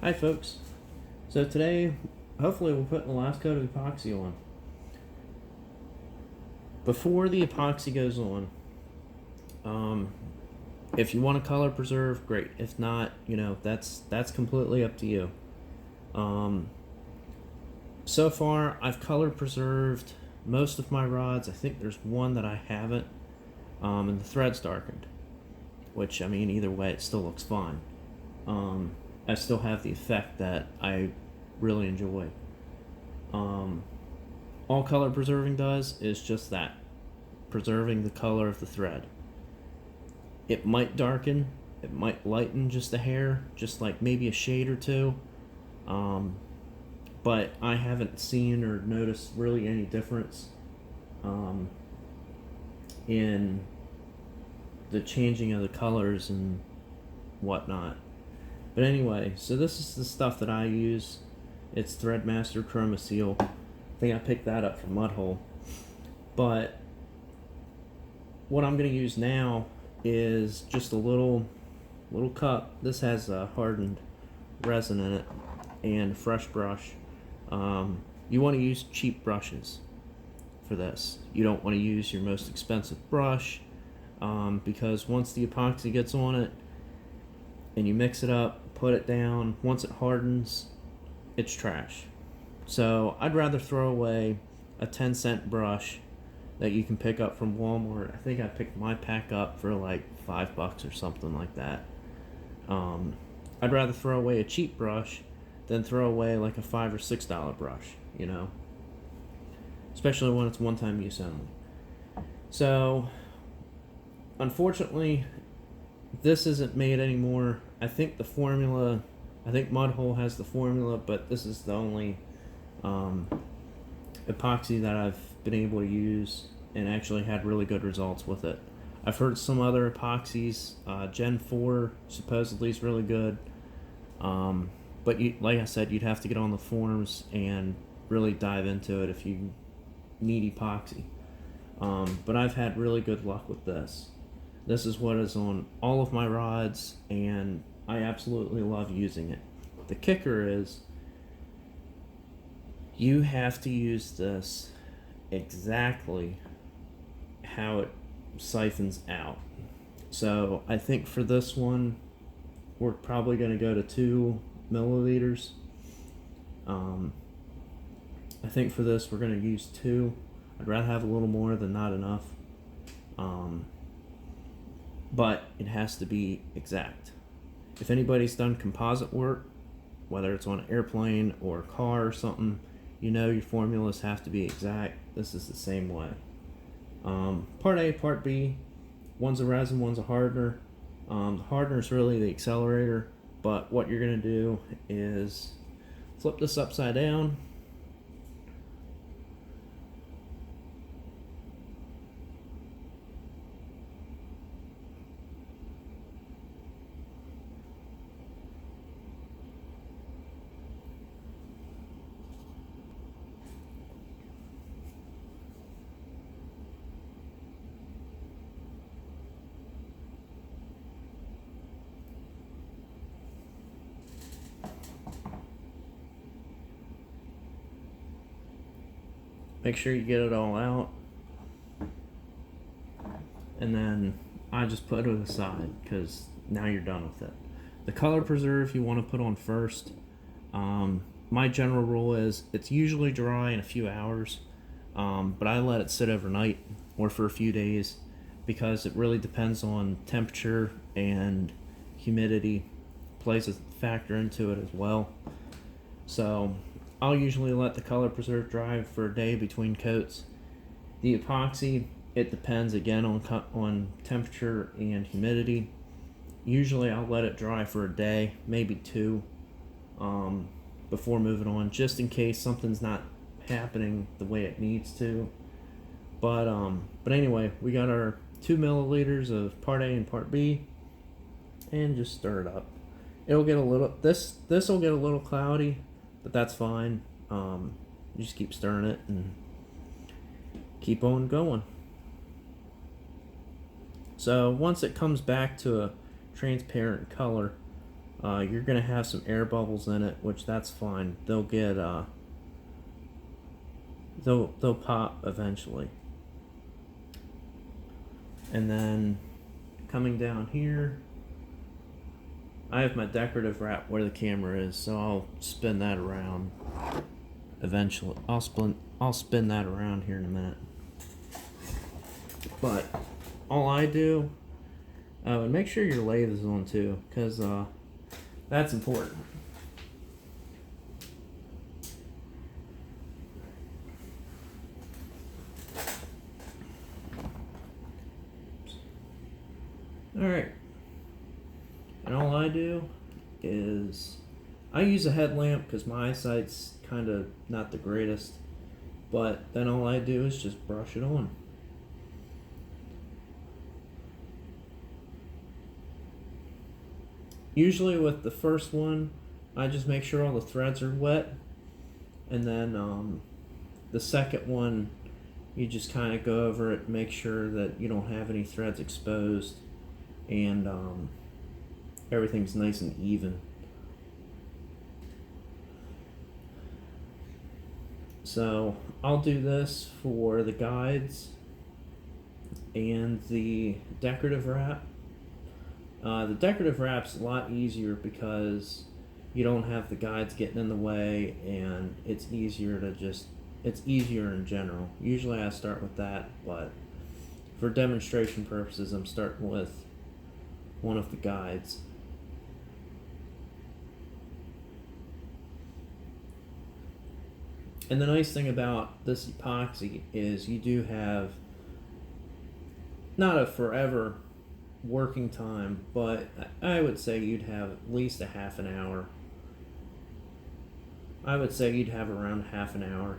Hi folks. So today, hopefully we're putting the last coat of epoxy on. Before the epoxy goes on, if you want to color preserve, great. If not, that's completely up to you. So far, I've color preserved most of my rods. I think there's one that I haven't, and the thread's darkened. Which, I mean, either way, it still looks fine. I still have the effect that I really enjoy. All color preserving does is just that, preserving the color of the thread. It might darken, it might lighten just a hair, just like maybe a shade or two, but I haven't seen or noticed really any difference in the changing of the colors and whatnot. But anyway, so this is the stuff that I use. It's Threadmaster Chroma Seal. I think I picked that up from Mudhole. But what I'm going to use now is just a little cup. This has a hardened resin in it and a fresh brush. You want to use cheap brushes for this. You don't want to use your most expensive brush because once the epoxy gets on it and you mix it up, put it down, once it hardens, it's trash. So I'd rather throw away a 10-cent brush that you can pick up from Walmart. I think I picked my pack up for like $5 or something like that. I'd rather throw away a cheap brush than throw away like a $5 or $6 brush, especially when it's one-time use only. So unfortunately, this isn't made anymore. I think Mudhole has the formula, but this is the only epoxy that I've been able to use and actually had really good results with it. I've heard some other epoxies, Gen 4 supposedly is really good, but like I said, you'd have to get on the forums and really dive into it if you need epoxy. But I've had really good luck with this. This is what is on all of my rods, and I absolutely love using it. The kicker is you have to use this exactly how it siphons out. So I think for this one, we're probably going to go to 2 milliliters. I think for this, we're going to use 2. I'd rather have a little more than not enough. But it has to be exact. If anybody's done composite work, whether it's on an airplane or a car or something, your formulas have to be exact. This is the same way. Part A, Part B, one's a resin, one's a hardener. The hardener is really the accelerator, but what you're going to do is flip this upside down. Make sure you get it all out, and then I just put it aside because now you're done with it. The color preserve you want to put on first. My general rule is it's usually dry in a few hours, but I let it sit overnight or for a few days because it really depends on temperature, and humidity plays a factor into it as well. So I'll usually let the color preserve dry for a day between coats. The epoxy, it depends again on temperature and humidity. Usually I'll let it dry for a day, maybe 2, before moving on, just in case something's not happening the way it needs to. But anyway, we got our 2 milliliters of Part A and Part B, and just stir it up. It'll get a little, this will get a little cloudy, but that's fine. You just keep stirring it and keep on going. So once it comes back to a transparent color, you're gonna have some air bubbles in it, which that's fine. They'll get they'll pop eventually. And then coming down here, I have my decorative wrap where the camera is, so I'll spin that around eventually. I'll spin that around here in a minute. But all I do, and make sure your lathe is on too, because that's important. Alright, and all I do is I use a headlamp because my eyesight's kind of not the greatest, but then all I do is just brush it on. Usually with the first one, I just make sure all the threads are wet, and then the second one, you just kind of go over it, make sure that you don't have any threads exposed, and everything's nice and even. So I'll do this for the guides and the decorative wrap. The decorative wrap's a lot easier because you don't have the guides getting in the way, and it's easier in general. Usually I start with that, but for demonstration purposes I'm starting with one of the guides. And the nice thing about this epoxy is you do have not a forever working time, but I would say you'd have at least a half an hour. I would say you'd have around half an hour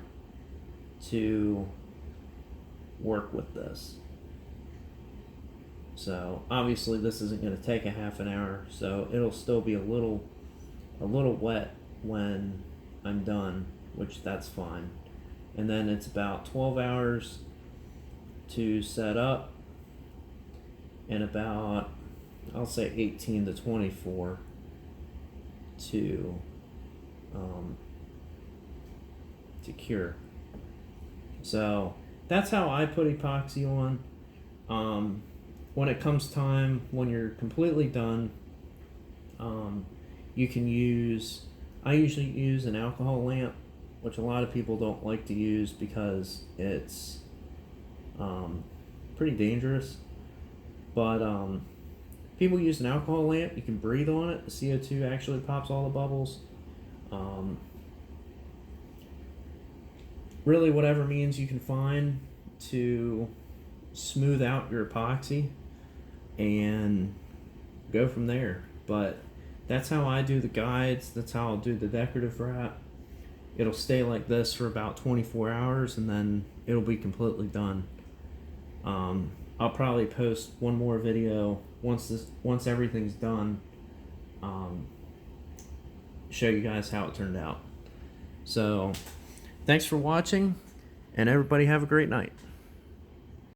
to work with this. So obviously this isn't going to take a half an hour, so it'll still be a little wet when I'm done, which that's fine. And then it's about 12 hours to set up, and about, I'll say 18 to 24 to cure. So that's how I put epoxy on. When it comes time, when you're completely done, you can use, I usually use an alcohol lamp, which a lot of people don't like to use because it's pretty dangerous. But people use an alcohol lamp, you can breathe on it, the CO2 actually pops all the bubbles. Really whatever means you can find to smooth out your epoxy and go from there. But that's how I do the guides, that's how I'll do the decorative wrap. It'll stay like this for about 24 hours and then it'll be completely done. I'll probably post one more video once everything's done, show you guys how it turned out. So thanks for watching, and everybody have a great night.